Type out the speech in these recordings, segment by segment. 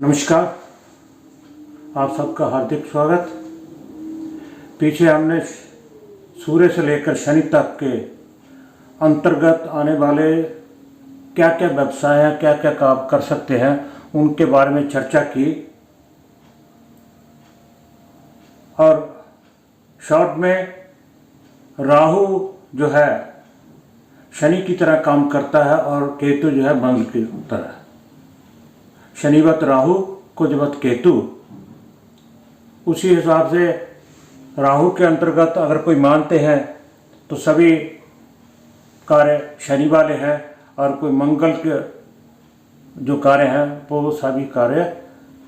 नमस्कार, आप सबका हार्दिक स्वागत। पीछे हमने सूर्य से लेकर शनि तक के अंतर्गत आने वाले क्या क्या व्यवसाय हैं, क्या क्या काम कर सकते हैं, उनके बारे में चर्चा की। और शॉर्ट में राहु जो है शनि की तरह काम करता है और केतु जो है मंगल की तरह। शनिवत राहु, कुजवत केतु। उसी हिसाब से राहु के अंतर्गत अगर कोई मानते हैं तो सभी कार्य शनि वाले हैं, और कोई मंगल के जो कार्य हैं वो सभी कार्य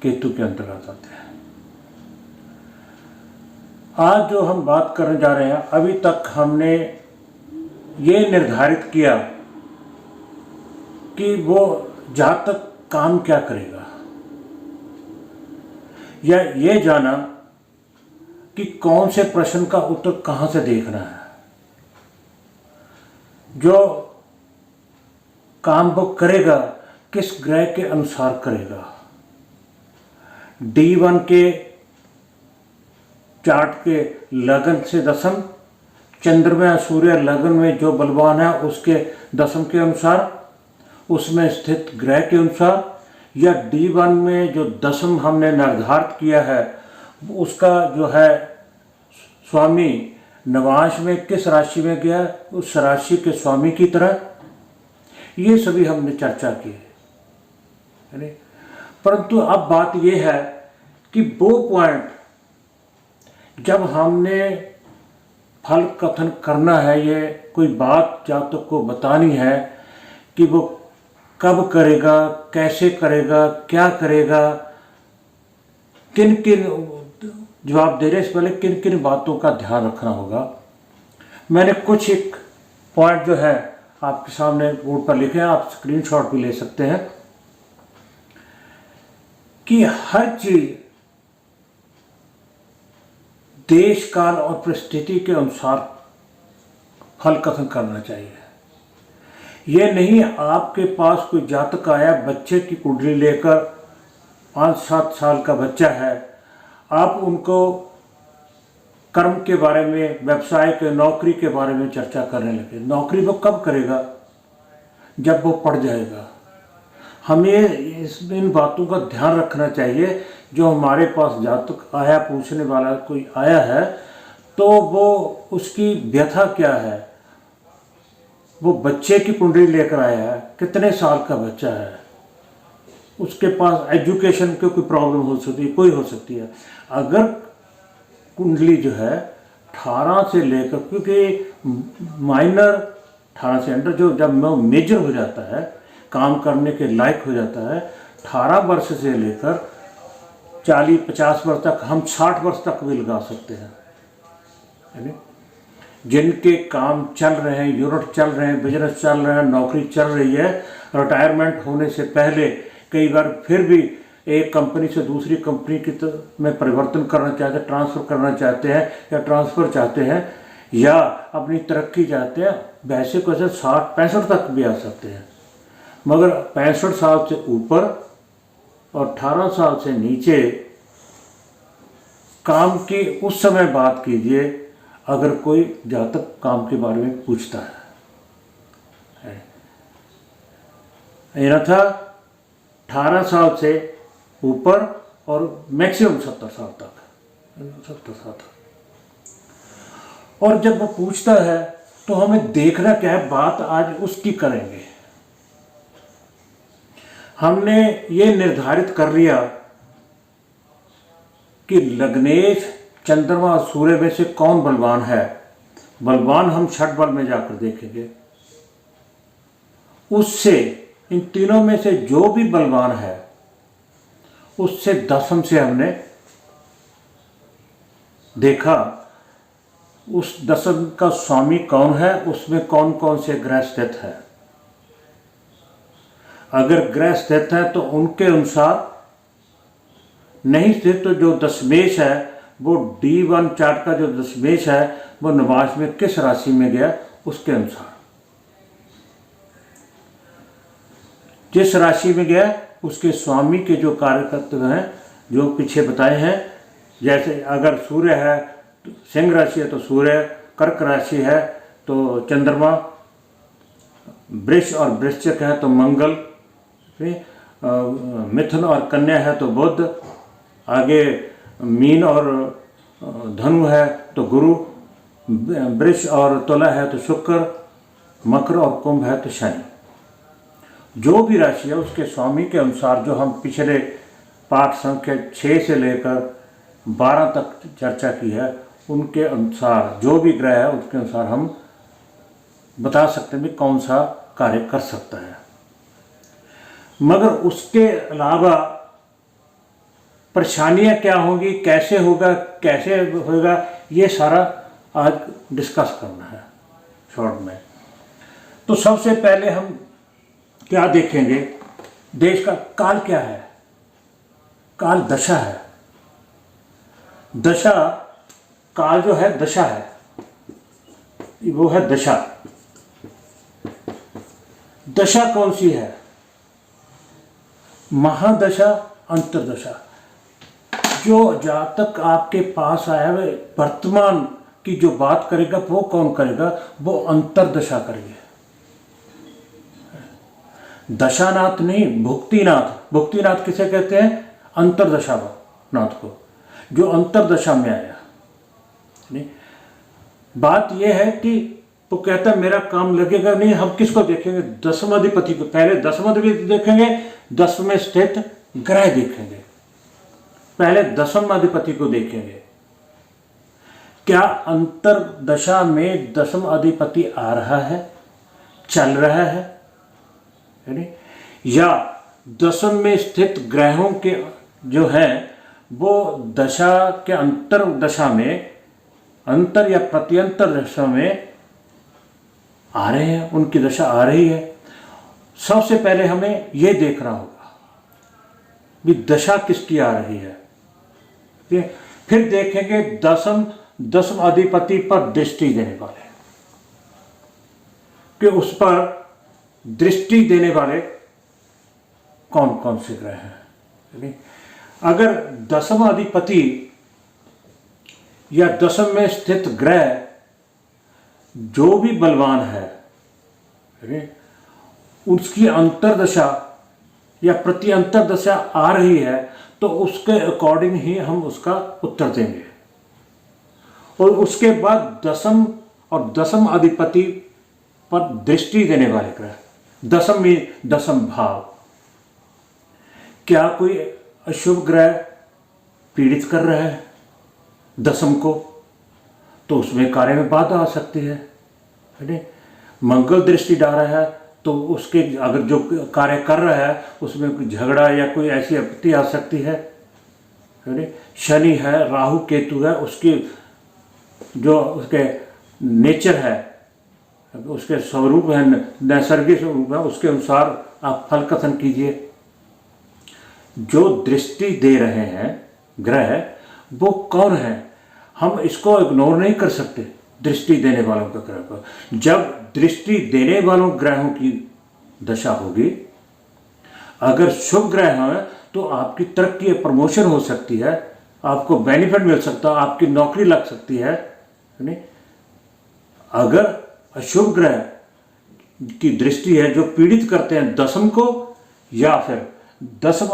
केतु के अंतर्गत आते हैं। आज जो हम बात करने जा रहे हैं, अभी तक हमने ये निर्धारित किया कि वो जातक काम क्या करेगा, या ये जाना कि कौन से प्रश्न का उत्तर कहां से देखना है। जो काम वो करेगा किस ग्रह के अनुसार करेगा। D1 के चार्ट के लगन से दशम, चंद्रमा सूर्य लगन में जो बलवान है उसके दशम के अनुसार, उसमें स्थित ग्रह के अनुसार, या D1 में जो दशम हमने निर्धारित किया है उसका जो है स्वामी नवांश में किस राशि में गया, उस राशि के स्वामी की तरह, ये सभी हमने चर्चा की है। परंतु अब बात यह है कि वो पॉइंट जब हमने फल कथन करना है, ये कोई बात जातक को बतानी है कि वो कब करेगा, कैसे करेगा, क्या करेगा, किन किन जवाब देने से पहले किन किन बातों का ध्यान रखना होगा। मैंने कुछ एक पॉइंट जो है आपके सामने बोर्ड पर लिखे हैं, आप स्क्रीनशॉट भी ले सकते हैं, कि हर चीज देश काल और परिस्थिति के अनुसार फल कथन करना चाहिए। ये नहीं आपके पास कोई जातक आया, बच्चे की कुंडली लेकर, 5-7 साल का बच्चा है, आप उनको कर्म के बारे में, व्यवसाय के, नौकरी के बारे में चर्चा करने लगे। नौकरी वो कब करेगा? जब वो पढ़ जाएगा। हमें इन बातों का ध्यान रखना चाहिए। जो हमारे पास जातक आया, पूछने वाला कोई आया है, तो वो उसकी व्यथा क्या है, वो बच्चे की कुंडली लेकर आया है, कितने साल का बच्चा है, उसके पास एजुकेशन की कोई प्रॉब्लम हो सकती है, कोई हो सकती है। अगर कुंडली जो है 18 से लेकर, क्योंकि माइनर 18 से अंडर, जो जब मेजर हो जाता है, काम करने के लायक हो जाता है, 18 वर्ष से लेकर 40-50 वर्ष तक, हम 60 वर्ष तक भी लगा सकते हैं। जिनके काम चल रहे हैं, यूनिट चल रहे हैं, बिजनेस चल रहे हैं, नौकरी चल रही है, रिटायरमेंट होने से पहले कई बार फिर भी एक कंपनी से दूसरी कंपनी की में परिवर्तन करना चाहते हैं, ट्रांसफ़र करना चाहते हैं, या ट्रांसफ़र चाहते हैं, या अपनी तरक्की चाहते हैं, वैसे कैसे 60-65 तक भी आ सकते हैं। मगर 65 साल से ऊपर और 18 साल से नीचे काम की उस समय बात कीजिए, अगर कोई जातक काम के बारे में पूछता है। यह था 18 साल से ऊपर और मैक्सिमम 70 साल तक, 70 साल तक। और जब वो पूछता है तो हमें देखना क्या है, बात आज उसकी करेंगे। हमने ये निर्धारित कर लिया कि लग्नेश, चंद्रमा और सूर्य में से कौन बलवान है। बलवान हम छठ बल में जाकर देखेंगे। उससे इन तीनों में से जो भी बलवान है, उससे दशम से हमने देखा उस दशम का स्वामी कौन है, उसमें कौन कौन से ग्रह स्थित है। अगर ग्रह स्थित है तो उनके अनुसार, नहीं स्थित तो जो दशमेश है, वो D1 चार्ट का जो दशमेश है वो नवांश में किस राशि में गया, उसके अनुसार। जिस राशि में गया उसके स्वामी के जो कार्यकर्ता हैं जो पीछे बताए हैं, जैसे अगर सूर्य है तो सिंह राशि है तो सूर्य, कर्क राशि है तो चंद्रमा, वृष और वृश्चिक है तो मंगल, मिथुन और कन्या है तो बुध, आगे मीन और धनु है तो गुरु, वृष और तुला है तो शुक्र, मकर और कुंभ है तो शनि। जो भी राशि है उसके स्वामी के अनुसार जो हम पिछले पाठ संख्या 6 से लेकर 12 तक चर्चा की है, उनके अनुसार जो भी ग्रह है उसके अनुसार हम बता सकते हैं भी कौन सा कार्य कर सकता है। मगर उसके अलावा परेशानियां क्या होंगी, कैसे होगा, ये सारा आज डिस्कस करना है शॉर्ट में। तो सबसे पहले हम क्या देखेंगे, देश का काल क्या है। काल दशा है। दशा, काल जो है दशा है, वो है दशा। दशा कौन सी है? महादशा, अंतरदशा। जो जातक आपके पास आया है वर्तमान की जो बात करेगा वो कौन करेगा? वो अंतरदशा करेगा। दशानाथ नहीं, भुक्तिनाथ। भुक्तिनाथ किसे कहते हैं? अंतरदशा नाथ को, जो अंतरदशा में आया। नहीं, बात यह है कि तो कहता है मेरा काम लगेगा नहीं। हम किसको देखेंगे? दसम अधिपति को। पहले दसम अधिपति देखेंगे, 10 में स्थित ग्रह देखेंगे। पहले दसम अधिपति को देखेंगे। क्या अंतरदशा में दसम अधिपति आ रहा है, चल रहा है, या दसम में स्थित ग्रहों के जो है वो दशा के अंतर दशा में, अंतर या प्रत्यंतर दशा में आ रहे हैं, उनकी दशा आ रही है। सबसे पहले हमें यह देखना होगा कि दशा किसकी आ रही है। फिर देखेंगे दसम अधिपति पर दृष्टि देने वाले, कि उस पर दृष्टि देने वाले कौन कौन से ग्रह हैं। अगर दसम अधिपति या दसम में स्थित ग्रह जो भी बलवान है, उसकी अंतरदशा या प्रति अंतरदशा आ रही है, तो उसके अकॉर्डिंग ही हम उसका उत्तर देंगे। और उसके बाद दसम और दसम अधिपति पर दृष्टि देने वाले ग्रह, दसम में दसम भाव, क्या कोई अशुभ ग्रह पीड़ित कर रहा है दसम को, तो उसमें कार्य में बाधा आ सकती है। मंगल दृष्टि डाल रहा है तो उसके अगर जो कार्य कर रहा है उसमें कोई झगड़ा या कोई ऐसी आपत्ति आ सकती है। शनि है, राहु केतु है, उसकी जो उसके नेचर है, उसके स्वरूप है, नैसर्गिक स्वरूप है, उसके अनुसार आप फल कथन कीजिए। जो दृष्टि दे रहे हैं ग्रह वो कौन है, हम इसको इग्नोर नहीं कर सकते। दृष्टि देने वालों का ग्रह पर, जब दृष्टि देने वालों ग्रहों की दशा होगी, अगर शुभ ग्रह है तो आपकी तरक्की, प्रमोशन हो सकती है, आपको बेनिफिट मिल सकता है, आपकी नौकरी लग सकती है। नहीं, अगर अशुभ ग्रह की दृष्टि है जो पीड़ित करते हैं दसम को या फिर दसम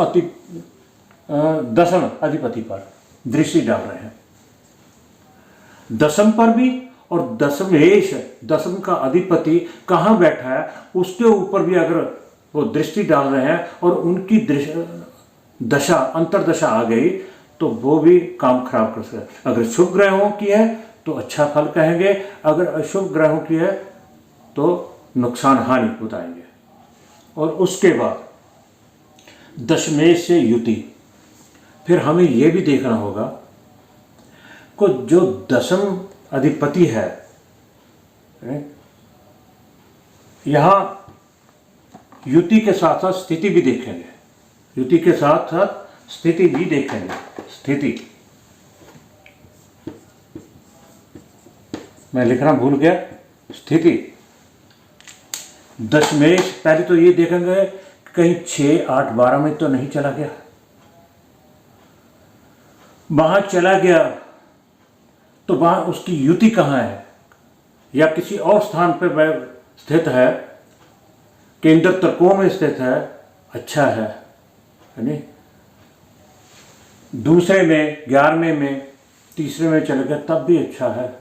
अधिपति पर दृष्टि डाल रहे हैं, दसम पर भी, और दशमेश दसम का अधिपति कहाँ बैठा है उसके ऊपर भी अगर वो दृष्टि डाल रहे हैं और उनकी दशा अंतरदशा आ गई तो वो भी काम खराब कर सकते हैं। अगर शुभ ग्रहों की है तो अच्छा फल कहेंगे, अगर अशुभ ग्रहों की है तो नुकसान हानि बताएंगे। और उसके बाद दशमेश से युति। फिर हमें यह भी देखना होगा को जो दसम अधिपति है, यहां युति के साथ साथ स्थिति भी देखेंगे, युति के साथ साथ स्थिति भी देखेंगे। स्थिति मैं लिखना भूल गया। स्थिति दशमेश, पहले तो ये देखेंगे कहीं 6, 8, 12 में तो नहीं चला गया। वहां चला गया तो वहां उसकी युति कहाँ है, या किसी और स्थान पर वह स्थित है, केंद्र त्रिकोण में स्थित है, अच्छा है नहीं। दूसरे में, 11वें में, तीसरे में चला गया तब भी अच्छा है।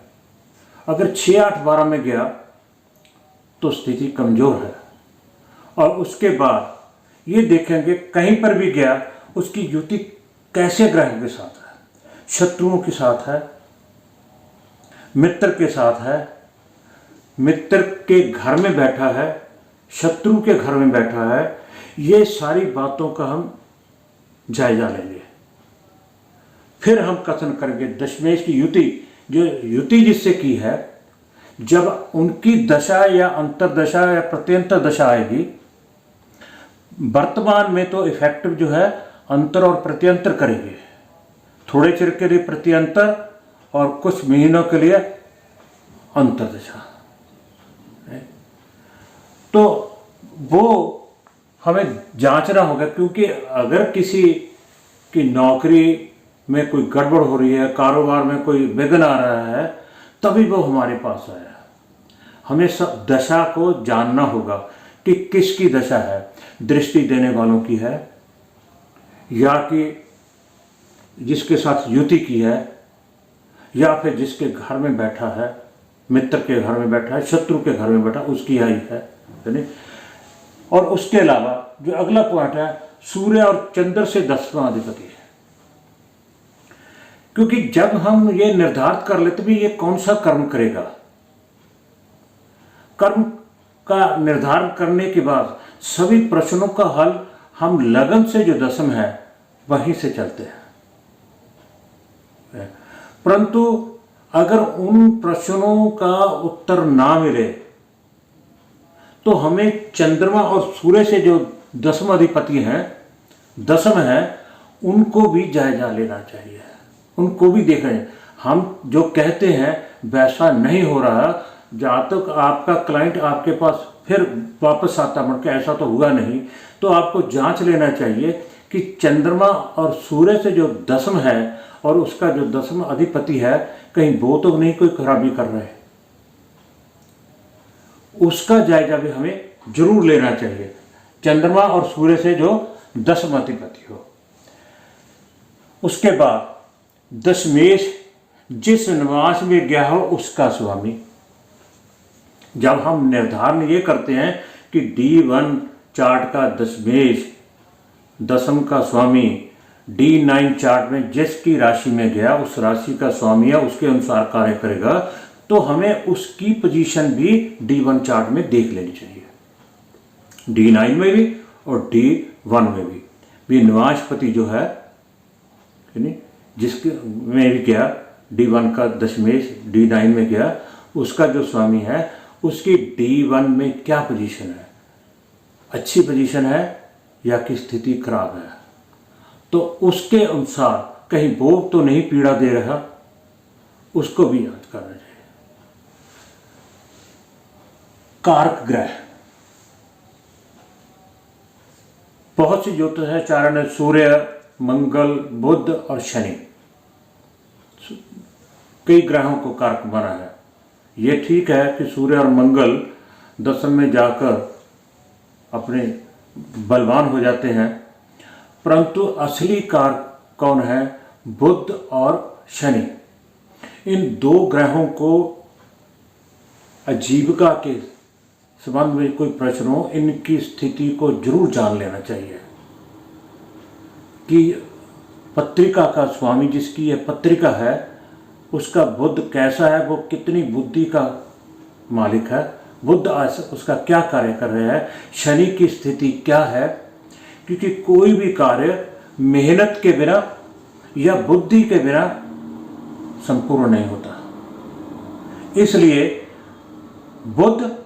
अगर 6, 8, 12 में गया तो स्थिति कमजोर है। और उसके बाद ये देखेंगे कहीं पर भी गया उसकी युति कैसे ग्रह के साथ है, शत्रुओं के साथ है, मित्र के साथ है, मित्र के घर में बैठा है, शत्रु के घर में बैठा है। ये सारी बातों का हम जायजा लेंगे, फिर हम कथन करेंगे दशमेश की युति, जो युति जिससे की है, जब उनकी दशा या अंतरदशा या प्रत्यंतर दशा आएगी। वर्तमान में तो इफेक्टिव जो है अंतर और प्रत्यंतर करेंगे, थोड़े चिर के लिए प्रत्यंतर और कुछ महीनों के लिए अंतरदशा। तो वो हमें जांचना होगा, क्योंकि अगर किसी की नौकरी में कोई गड़बड़ हो रही है, कारोबार में कोई विघ्न आ रहा है, तभी वो हमारे पास आया। हमें सब दशा को जानना होगा कि किसकी दशा है, दृष्टि देने वालों की है, या कि जिसके साथ युति की है, या फिर जिसके घर में बैठा है, मित्र के घर में बैठा है, शत्रु के घर में बैठा, उसकी आई है नहीं। और उसके अलावा जो अगला पॉइंट है, सूर्य और चंद्र से 10वां अधिपति है। क्योंकि जब हम ये निर्धारित कर लेते भी ये कौन सा कर्म करेगा, कर्म का निर्धारण करने के बाद सभी प्रश्नों का हल हम लगन से जो दशम है वहीं से चलते हैं। परंतु अगर उन प्रश्नों का उत्तर ना मिले तो हमें चंद्रमा और सूर्य से जो दसम अधिपति हैं, दसम है, उनको भी जायजा लेना चाहिए, उनको भी देख रहे हैं। हम जो कहते हैं वैसा नहीं हो रहा, जहाँ तक आपका क्लाइंट आपके पास फिर वापस आता बढ़ के ऐसा तो हुआ नहीं, तो आपको जांच लेना चाहिए कि चंद्रमा और सूर्य से जो दसम है और उसका जो दसम अधिपति है, कहीं वो तो नहीं कोई खराबी कर रहे हैं। उसका जायजा भी हमें जरूर लेना चाहिए, चंद्रमा और सूर्य से जो दसम अधिपति हो। उसके बाद दशमेश जिस निवास में गया हो उसका स्वामी। जब हम निर्धारण ये करते हैं कि D1 चार्ट का दशमेश दसम का स्वामी D9 चार्ट में जिसकी राशि में गया उस राशि का स्वामी है, उसके अनुसार कार्य करेगा, तो हमें उसकी पोजीशन भी D1 चार्ट में देख लेनी चाहिए, D9 में भी और D1 में भी निवासपति जो है जिसके में भी गया, D1 का दशमेश D9 में गया, उसका जो स्वामी है उसकी D1 में क्या पोजीशन है, अच्छी पोजीशन है या कि स्थिति खराब है, तो उसके अनुसार कहीं वो तो नहीं पीड़ा दे रहा, उसको भी याद करना चाहिए। कारक ग्रह बहुत सी ज्योतिष है, चारण है, सूर्य, मंगल, बुध और शनि, कई ग्रहों को कारक बना है। ये ठीक है कि सूर्य और मंगल दशम में जाकर अपने बलवान हो जाते हैं, परंतु असली कारक कौन है? बुध और शनि। इन दो ग्रहों को आजीविका के संबंध में कोई प्रश्न हो, इनकी स्थिति को जरूर जान लेना चाहिए कि पत्रिका का स्वामी जिसकी यह पत्रिका है उसका बुध कैसा है, वो कितनी बुद्धि का मालिक है, बुध उसका क्या कार्य कर रहे हैं, शनि की स्थिति क्या है। क्योंकि कोई भी कार्य मेहनत के बिना या बुद्धि के बिना संपूर्ण नहीं होता, इसलिए बुध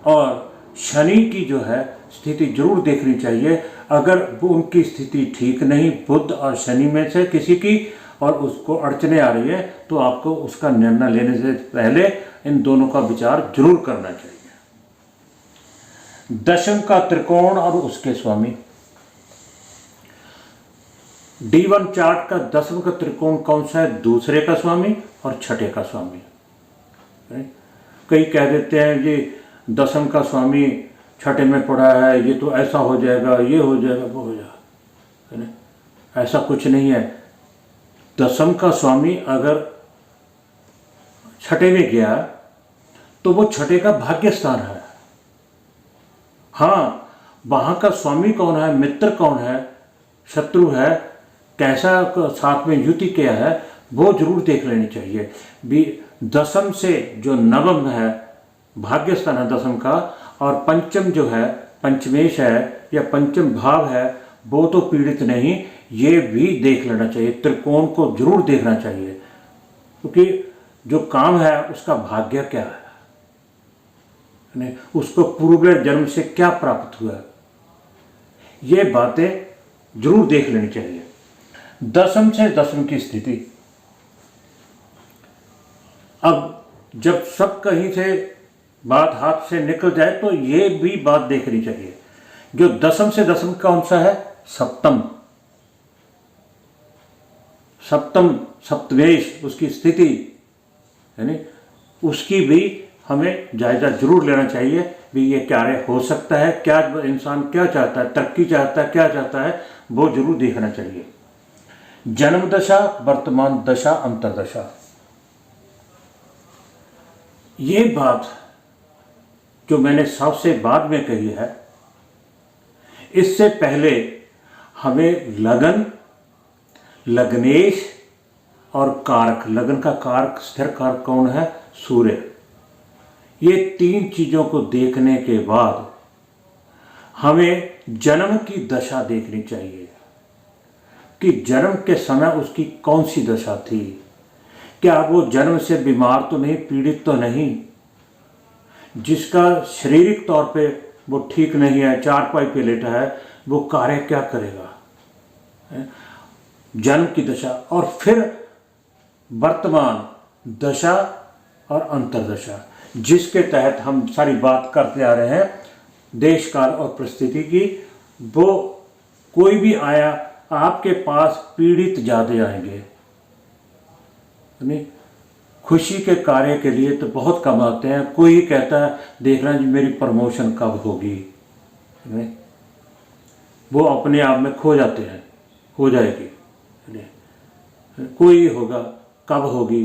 और शनि की जो है स्थिति जरूर देखनी चाहिए। अगर उनकी स्थिति ठीक नहीं, बुध और शनि में से किसी की, और उसको अड़चने आ रही है, तो आपको उसका निर्णय लेने से पहले इन दोनों का विचार जरूर करना चाहिए। दशम का त्रिकोण और उसके स्वामी। D1 चार्ट का दसम का त्रिकोण कौन सा है? दूसरे का स्वामी और छठे का स्वामी। कई कह देते हैं जी दसम का स्वामी छठे में पड़ा है, ये तो ऐसा हो जाएगा, ये हो जाएगा, वो हो जाएगा। ऐसा कुछ नहीं है। दसम का स्वामी अगर छठे में गया तो वो छठे का भाग्य स्थान है। हाँ, वहां का स्वामी कौन है, मित्र कौन है, शत्रु है, कैसा साथ में युति क्या है, वो जरूर देख लेनी चाहिए। भी दसम से जो नवम है भाग्य स्थान है दसम का, और पंचम जो है पंचमेश है या पंचम भाव है, वो तो पीड़ित नहीं, ये भी देख लेना चाहिए। त्रिकोण को जरूर देखना चाहिए, क्योंकि जो काम है उसका भाग्य क्या है, उसको पूर्व जन्म से क्या प्राप्त हुआ, ये बातें जरूर देख लेनी चाहिए। दसम से दसम की स्थिति, अब जब सब कहीं से बात हाथ से निकल जाए तो ये भी बात देखनी चाहिए। जो दसम से दसम कौन सा है? सप्तम। सप्तम सप्तमेश उसकी स्थिति, यानी उसकी भी हमें जायजा जरूर लेना चाहिए भी ये क्या हो सकता है, क्या इंसान क्या चाहता है, तरक्की चाहता है, क्या चाहता है, वो जरूर देखना चाहिए। जन्म दशा, वर्तमान दशा, अंतरदशा, ये बात जो मैंने सबसे बाद में कही है, इससे पहले हमें लगन, लग्नेश और कारक, लगन का कारक स्थिर कारक कौन है? सूर्य। ये तीन चीजों को देखने के बाद हमें जन्म की दशा देखनी चाहिए कि जन्म के समय उसकी कौन सी दशा थी। क्या वो जन्म से बीमार तो नहीं, पीड़ित तो नहीं, जिसका शारीरिक तौर पे वो ठीक नहीं है, चारपाई पे लेटा है, वो कार्य क्या करेगा? जन्म की दशा, और फिर वर्तमान दशा और अंतरदशा, जिसके तहत हम सारी बात करते आ रहे हैं देश काल और परिस्थिति की। वो कोई भी आया आपके पास पीड़ित ज़्यादा आएंगे, नहीं खुशी के कार्य के लिए तो बहुत कम आते हैं। कोई कहता है देखना जी मेरी प्रमोशन कब होगी, नहीं वो अपने आप में खो जाते हैं, हो जाएगी, नहीं कोई होगा कब होगी,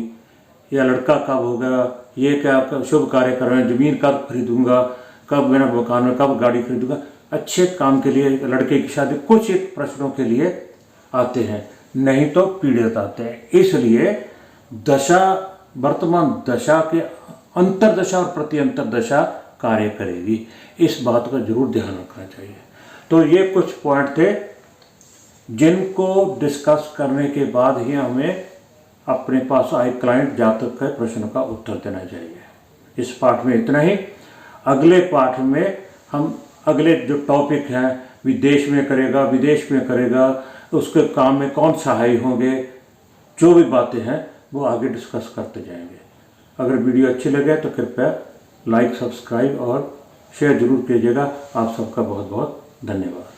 या लड़का कब होगा, ये क्या शुभ कार्य कर रहे हैं, ज़मीन कब खरीदूंगा, कब मेरा मकान में, कब गाड़ी खरीदूंगा, अच्छे काम के लिए, लड़के की शादी, कुछ एक प्रश्नों के लिए आते हैं, नहीं तो पीड़ित आते हैं। इसलिए दशा, वर्तमान दशा के अंतरदशा और प्रति अंतरदशा कार्य करेगी, इस बात का जरूर ध्यान रखना चाहिए। तो ये कुछ पॉइंट थे जिनको डिस्कस करने के बाद ही हमें अपने पास आए क्लाइंट जातक के प्रश्न का उत्तर देना चाहिए। इस पाठ में इतना ही। अगले पाठ में हम अगले जो टॉपिक हैं, विदेश में करेगा, विदेश में करेगा, उसके काम में कौन सहाय होंगे, जो भी बातें हैं वो आगे डिस्कस करते जाएंगे। अगर वीडियो अच्छी लगे तो कृपया लाइक, सब्सक्राइब और शेयर जरूर कीजिएगा। आप सबका बहुत बहुत धन्यवाद।